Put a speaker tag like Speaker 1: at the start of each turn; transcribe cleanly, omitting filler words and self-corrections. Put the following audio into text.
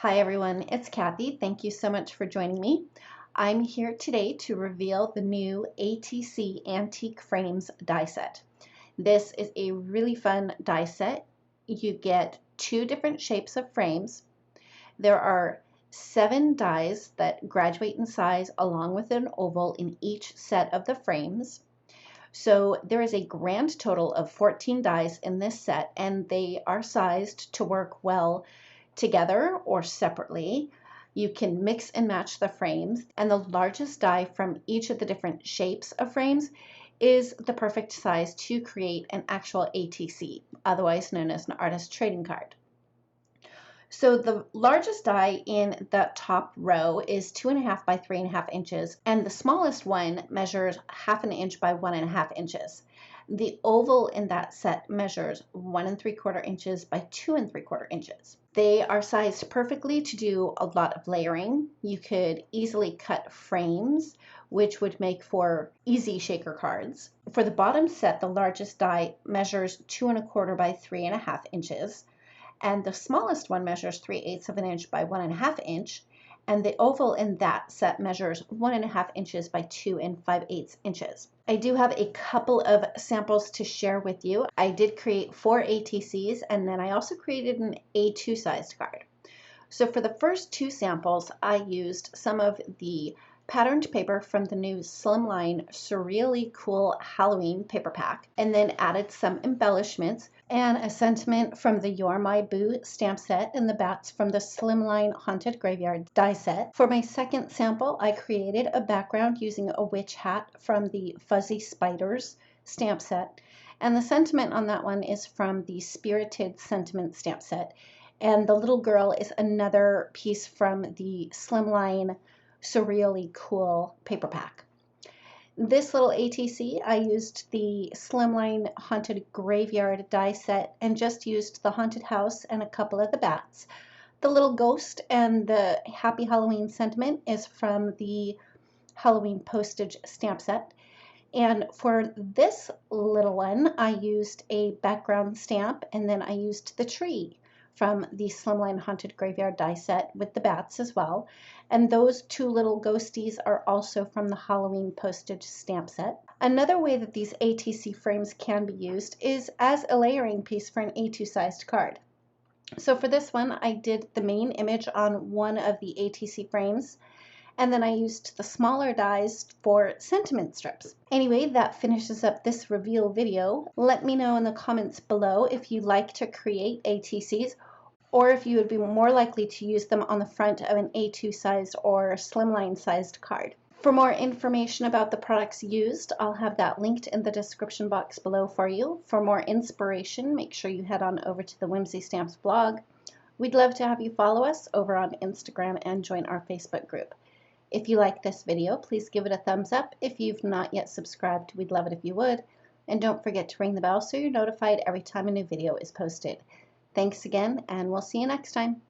Speaker 1: Hi everyone, it's Kathy. Thank you so much for joining me. I'm here today to reveal the new ATC Antique Frames die set. This is a really fun die set. You get two different shapes of frames. There are 7 dies that graduate in size along with an oval in each set of the frames. So there is a grand total of 14 dies in this set, and they are sized to work well together or separately. You can mix and match the frames, and the largest die from each of the different shapes of frames is the perfect size to create an actual ATC, otherwise known as an artist trading card. So the largest die in the top row is 2.5 by 3.5 inches, and the smallest one measures 1/2 inch by 1.5 inches. The oval in that set measures 1 3/4 inches by 2 3/4 inches. They are sized perfectly to do a lot of layering. You could easily cut frames, which would make for easy shaker cards. For the bottom set, the largest die measures 2 1/4 by 3.5 inches. And the smallest one measures 3/8 of an inch by 1.5 inch, and the oval in that set measures 1.5 inches by 2 5/8 inches. I do have a couple of samples to share with you. I did create 4 ATCs, and then I also created an A2 sized card. So for the first 2 samples, I used some of the patterned paper from the new Slimline Surreally Cool Halloween paper pack, and then added some embellishments and a sentiment from the You're My Boo stamp set and the bats from the Slimline Haunted Graveyard die set. For my second sample, I created a background using a witch hat from the Fuzzy Spiders stamp set, and the sentiment on that one is from the Spirited Sentiment stamp set, and the little girl is another piece from the Slimline Surreally Cool paper pack. This little ATC, I used the Slimline Haunted Graveyard die set and just used the haunted house and a couple of the bats. The little ghost and the Happy Halloween sentiment is from the Halloween postage stamp set. And for this little one, I used a background stamp, and then I used the tree from the Slimline Haunted Graveyard die set with the bats as well. And those 2 little ghosties are also from the Halloween postage stamp set. Another way that these ATC frames can be used is as a layering piece for an A2 sized card. So for this one, I did the main image on one of the ATC frames, and then I used the smaller dies for sentiment strips. Anyway, that finishes up this reveal video. Let me know in the comments below if you like to create ATCs, or if you would be more likely to use them on the front of an A2 sized or slimline sized card. For more information about the products used, I'll have that linked in the description box below for you. For more inspiration, make sure you head on over to the Whimsy Stamps blog. We'd love to have you follow us over on Instagram and join our Facebook group. If you like this video, please give it a thumbs up. If you've not yet subscribed, we'd love it if you would. And don't forget to ring the bell so you're notified every time a new video is posted. Thanks again, and we'll see you next time.